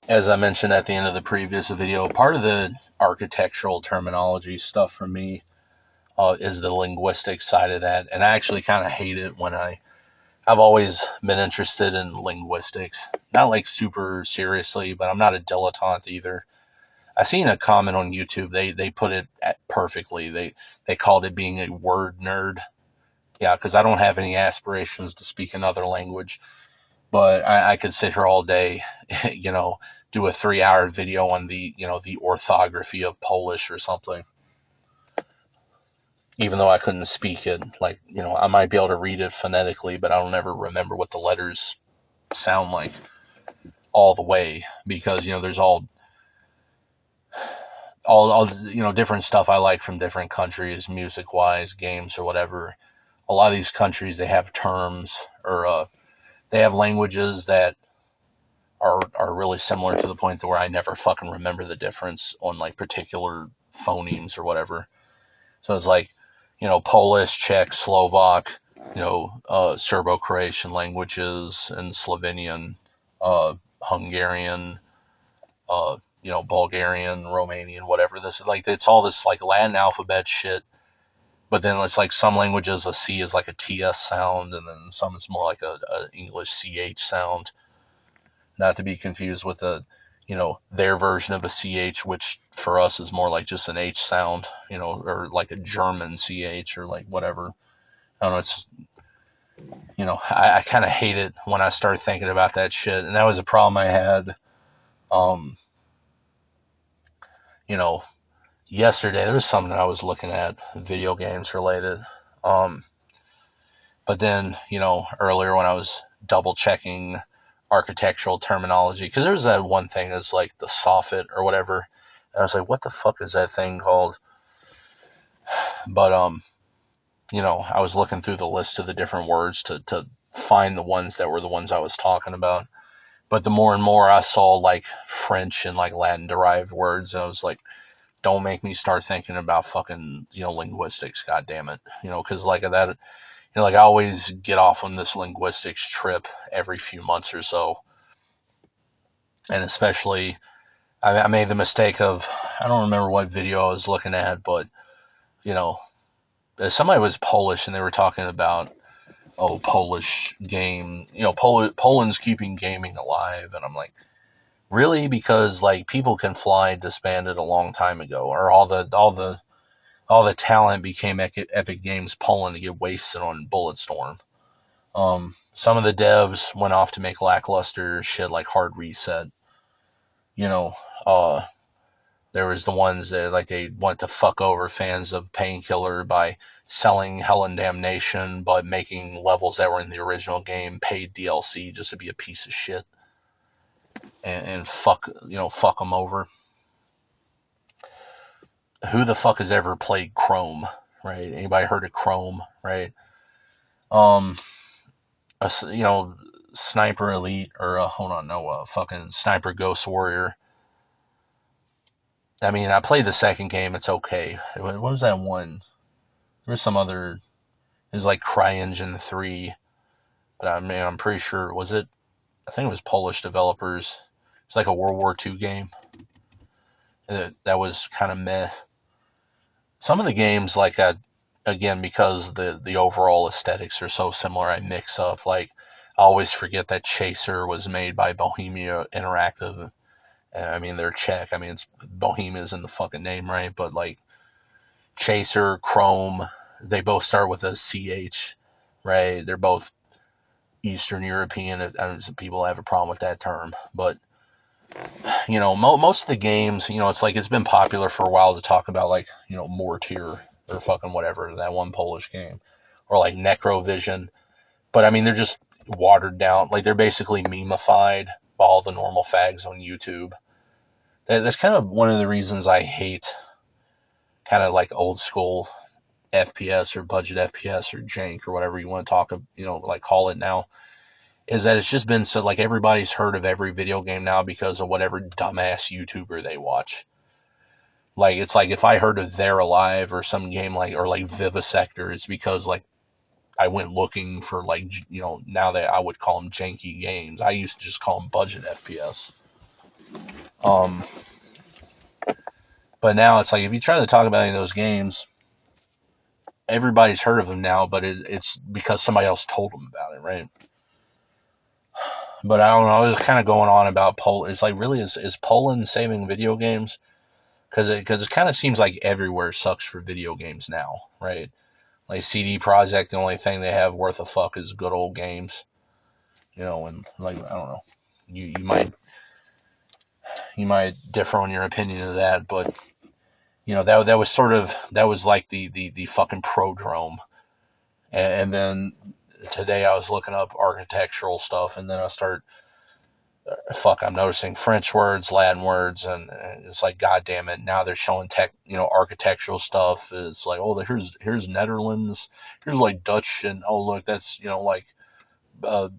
As I mentioned at the end of the previous video, part of the architectural terminology stuff for me is the linguistic side of that, and I actually kind of hate it when I've always been interested in linguistics, not like super seriously, but I'm not a dilettante either. I seen a comment on YouTube. They put it perfectly. They called it being a word nerd. Yeah, because I don't have any aspirations to speak another language, but I could sit here all day, you know, do a 3 hour video on the orthography of Polish or something. Even though I couldn't speak it, like, I might be able to read it phonetically, but I don't ever remember what the letters sound like all the way because, there's all different stuff I like from different countries, music wise, games or whatever. A lot of these countries, they have terms or they have languages that are really similar to the point to where I never fucking remember the difference on like particular phonemes or whatever. So it's like, Polish, Czech, Slovak, Serbo-Croatian languages and Slovenian, Hungarian, Bulgarian, Romanian, whatever. This is like, it's all this like Latin alphabet shit. But then it's like some languages a C is like a TS sound, and then some it's more like a English CH sound. Not to be confused with their version of a CH, which for us is more like just an H sound, or like a German CH or like whatever. I don't know. It's, I kind of hate it when I start thinking about that shit. And that was a problem I had, um, you know, yesterday. There was something I was looking at, video games related. Um, but then, earlier when I was double checking architectural terminology, because there's that one thing that's like the soffit or whatever. And I was like, what the fuck is that thing called? But I was looking through the list of the different words to find the ones that were the ones I was talking about. But the more and more I saw like French and like Latin derived words, I was like, don't make me start thinking about fucking, linguistics, god damn it. Because like that, like I always get off on this linguistics trip every few months or so. And especially, I made the mistake of, I don't remember what video I was looking at, but, you know, somebody was Polish and they were talking about, oh, Polish game, Poland's keeping gaming alive. And I'm like, really? Because like people can fly disbanded a long time ago, or all the talent became Epic Games Poland to get wasted on Bulletstorm. Some of the devs went off to make lackluster shit like Hard Reset. You know, uh, there was the ones that like they want to fuck over fans of Painkiller by selling Hell and Damnation, but making levels that were in the original game paid DLC just to be a piece of shit and fuck them over. Who the fuck has ever played Chrome, right? Anybody heard of Chrome, right? Um, you know, Sniper Elite or hold on, no, fucking Sniper Ghost Warrior. I mean, I played the second game. It's okay. What was that one? There was some other. It was like CryEngine 3, but I mean, I'm pretty sure was it. I think it was Polish developers. It's like a World War II game. That was kind of meh. Some of the games, like again, because the overall aesthetics are so similar, I mix up. Like I always forget that Chaser was made by Bohemia Interactive. I mean, they're Czech. I mean, it's Bohemia's in the fucking name, right? But like Chaser, Chrome, they both start with a CH, right? They're both Eastern European. People have a problem with that term, but most of the games, it's like it's been popular for a while to talk about like Mortier or fucking whatever, that one Polish game, or like Necrovision. But I mean, they're just watered down. Like they're basically memeified by all the normal fags on YouTube. That's kind of one of the reasons I hate kind of like old school FPS or budget FPS or jank or whatever you want to talk, like call it now, is that it's just been so like everybody's heard of every video game now because of whatever dumbass YouTuber they watch. Like it's like if I heard of They're Alive or some game like or like Vivisector, it's because like I went looking for like now that I would call them janky games. I used to just call them budget FPS. But now it's like if you try to talk about any of those games, everybody's heard of them now, but it's because somebody else told them about it, right? But I don't know. I was kind of going on about Poland. It's like, really, is Poland saving video games? Because it kind of seems like everywhere sucks for video games now, right? Like CD Projekt, the only thing they have worth a fuck is good old games, and like I don't know, you might differ on your opinion of that, but that was that was like the fucking prodrome, and then today I was looking up architectural stuff, and then I'm noticing French words, Latin words, and it's like, God damn it! Now they're showing architectural stuff. It's like, oh, here's Netherlands, here's like Dutch, and oh look, that's like, uh,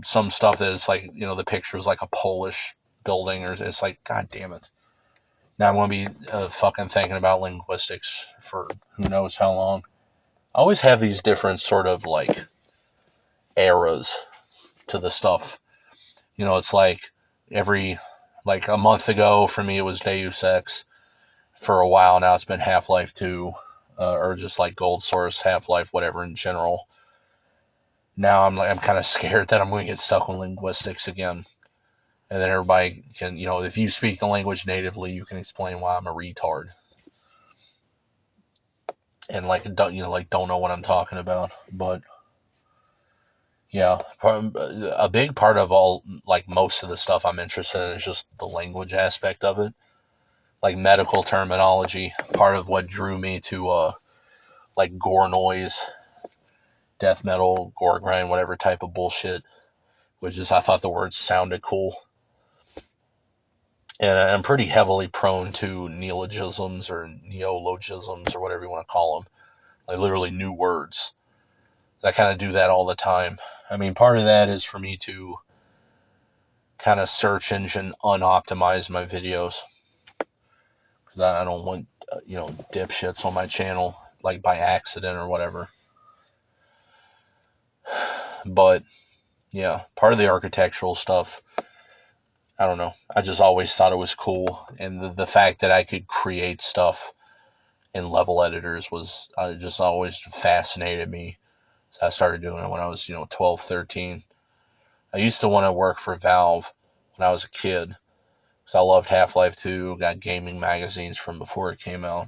some stuff that it's like, the picture is like a Polish building, or it's like, God damn it! Now I'm gonna be fucking thinking about linguistics for who knows how long. I always have these different sort of like eras to the stuff. It's like like a month ago for me it was Deus Ex. For a while now it's been Half-Life 2, or just like Gold Source, Half-Life, whatever in general. Now I'm kind of scared that I'm going to get stuck on linguistics again. And then everybody can, if you speak the language natively, you can explain why I'm a retard. And like, don't know what I'm talking about. But yeah, a big part of like most of the stuff I'm interested in is just the language aspect of it. Like medical terminology, part of what drew me to like gore noise, death metal, gore grind, whatever type of bullshit, was just I thought the words sounded cool. And I'm pretty heavily prone to neologisms or neologisms or whatever you want to call them, like literally new words. I kind of do that all the time. I mean, part of that is for me to kind of search engine unoptimize my videos, because I don't want dipshits on my channel like by accident or whatever. But yeah, part of the architectural stuff, I don't know. I just always thought it was cool, and the fact that I could create stuff in level editors was just always fascinated me. So I started doing it when I was 12, 13. I used to want to work for Valve when I was a kid, because I loved Half-Life 2, got gaming magazines from before it came out.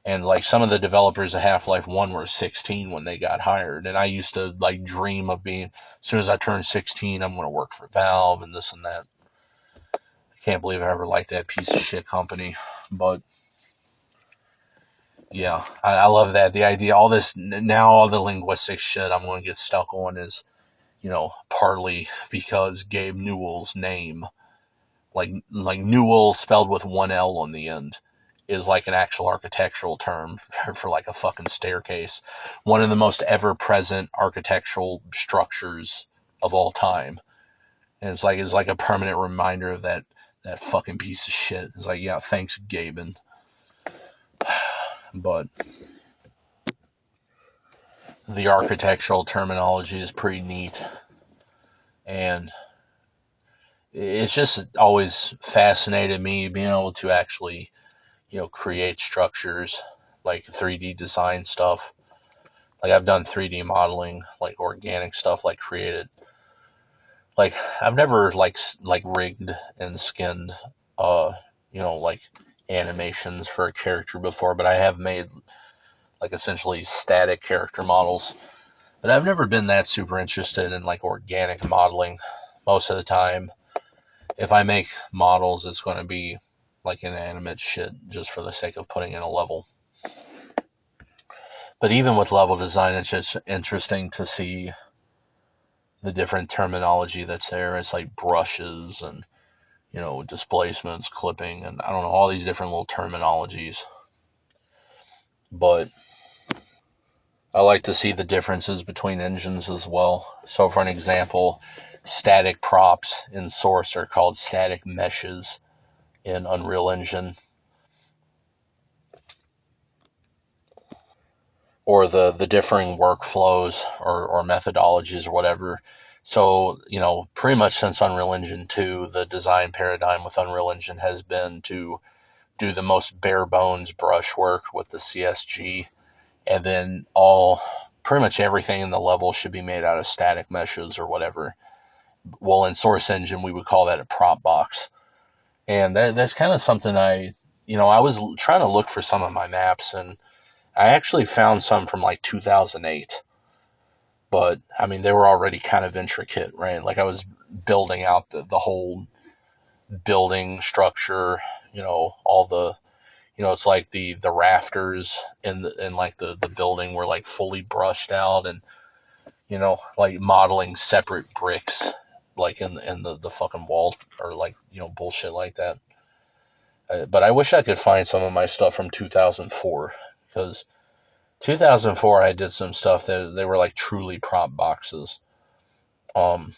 And like some of the developers of Half-Life 1 were 16 when they got hired. And I used to like dream of being, as soon as I turned 16, I'm going to work for Valve and this and that. I can't believe I ever liked that piece of shit company. But yeah, I love that. The idea, all the linguistic shit I'm going to get stuck on is, partly because Gabe Newell's name, like Newell spelled with one L on the end, is like an actual architectural term for like a fucking staircase. One of the most ever present architectural structures of all time. And it's like a permanent reminder of that fucking piece of shit. It's like, yeah, thanks, Gaben. But the architectural terminology is pretty neat. And it's just always fascinated me being able to actually, create structures, like 3D design stuff. Like I've done 3D modeling, like organic stuff, like created. Like I've never like rigged and skinned, like animations for a character before, but I have made like essentially static character models. But I've never been that super interested in like organic modeling. Most of the time, if I make models, it's going to be like inanimate shit just for the sake of putting in a level. But even with level design, it's just interesting to see the different terminology that's there. It's like brushes and, displacements, clipping, and I don't know, all these different little terminologies. But I like to see the differences between engines as well. So for an example, static props in Source are called static meshes in Unreal Engine. Or the differing workflows or methodologies or whatever So, pretty much since Unreal Engine 2, the design paradigm with Unreal Engine has been to do the most bare bones brushwork with the CSG, and then pretty much everything in the level should be made out of static meshes or whatever. Well, in Source Engine, we would call that a prop box. And that's kind of something I was trying to look for some of my maps, and I actually found some from like 2008. But I mean, they were already kind of intricate, right? Like I was building out the whole building structure, all the, it's like the rafters in like the building were like fully brushed out, and like modeling separate bricks, like in the fucking wall, or like bullshit like that. But I wish I could find some of my stuff from 2004, because 2004 I did some stuff that they were like truly prop boxes. Um,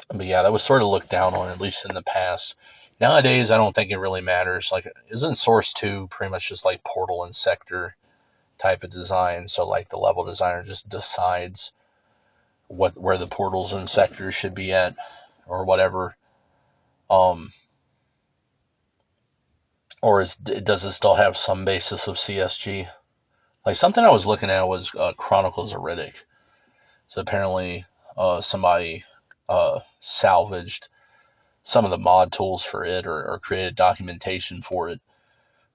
but yeah, that was sort of looked down on, at least in the past. Nowadays, I don't think it really matters. Like, isn't Source 2 pretty much just like portal and sector type of design? So like the level designer just decides where the portals and sectors should be at, or whatever. Um, or does it still have some basis of CSG? Like something I was looking at was Chronicles of Riddick. So apparently, somebody salvaged some of the mod tools for it, or created documentation for it.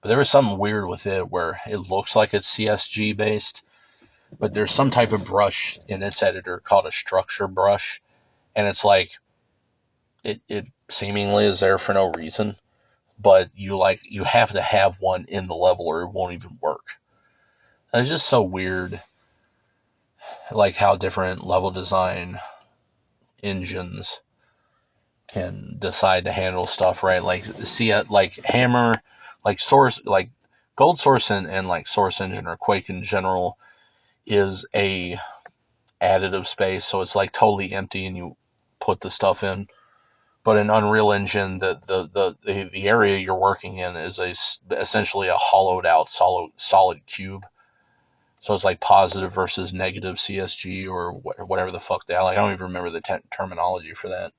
But there was something weird with it where it looks like it's CSG based, but there's some type of brush in its editor called a structure brush, and it's like it seemingly is there for no reason, but you have to have one in the level or it won't even work. And it's just so weird, like how different level design engines can decide to handle stuff, right? Like see it like Hammer, like Source, like Gold Source and like Source Engine or Quake in general is a additive space, so it's like totally empty and you put the stuff in. But in Unreal Engine, the area you're working in is essentially a hollowed out solid cube. So it's like positive versus negative CSG or whatever the fuck they like. I don't even remember the terminology for that.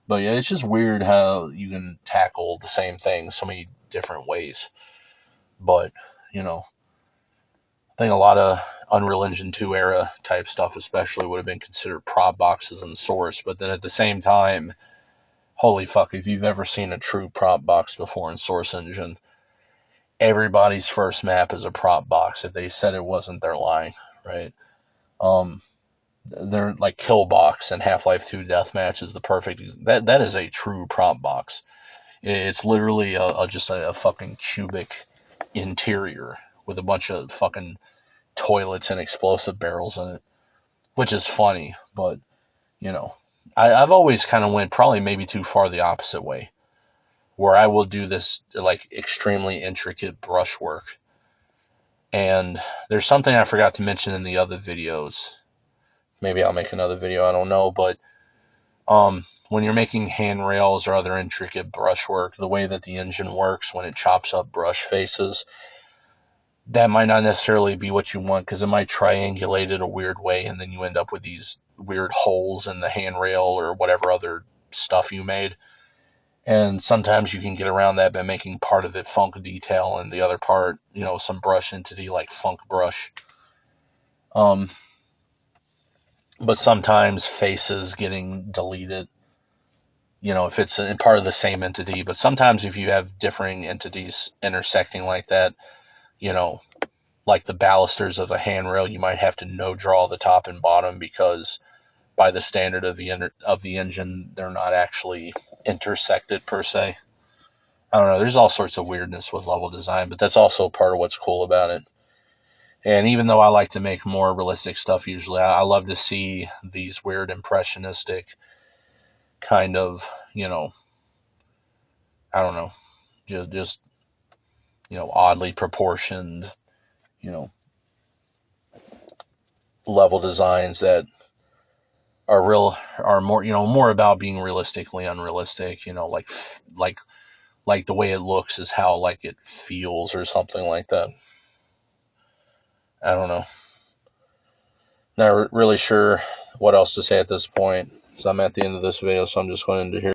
But yeah, it's just weird how you can tackle the same thing so many different ways. But, I think a lot of Unreal Engine 2 era type stuff, especially, would have been considered prop boxes in Source. But then at the same time, holy fuck, if you've ever seen a true prop box before in Source Engine, everybody's first map is a prop box. If they said it wasn't, they're lying, right? Um, they're like Killbox and Half-Life 2 Deathmatch is the perfect. That is a true prop box. It's literally just a fucking cubic interior with a bunch of fucking toilets and explosive barrels in it, which is funny, but you know, I've always kind of went probably maybe too far the opposite way, where I will do this like extremely intricate brushwork. And there's something I forgot to mention in the other videos. Maybe I'll make another video, I don't know, but when you're making handrails or other intricate brushwork, the way that the engine works when it chops up brush faces, that might not necessarily be what you want, because it might triangulate it a weird way, and then you end up with these weird holes in the handrail or whatever other stuff you made. And sometimes you can get around that by making part of it funk detail and the other part, some brush entity like funk brush. Um, but sometimes faces getting deleted, if it's a part of the same entity. But sometimes if you have differing entities intersecting like that, you know, like the balusters of a handrail, you might have to no draw the top and bottom, because by the standard of the engine, they're not actually intersected per se. I don't know. There's all sorts of weirdness with level design, but that's also part of what's cool about it. And even though I like to make more realistic stuff usually, I love to see these weird impressionistic kind of, I don't know, just oddly proportioned, you know, level designs that are more, more about being realistically unrealistic, like the way it looks is how like it feels or something like that. I don't know. Not really sure what else to say at this point. So I'm at the end of this video, so I'm just going to end it here.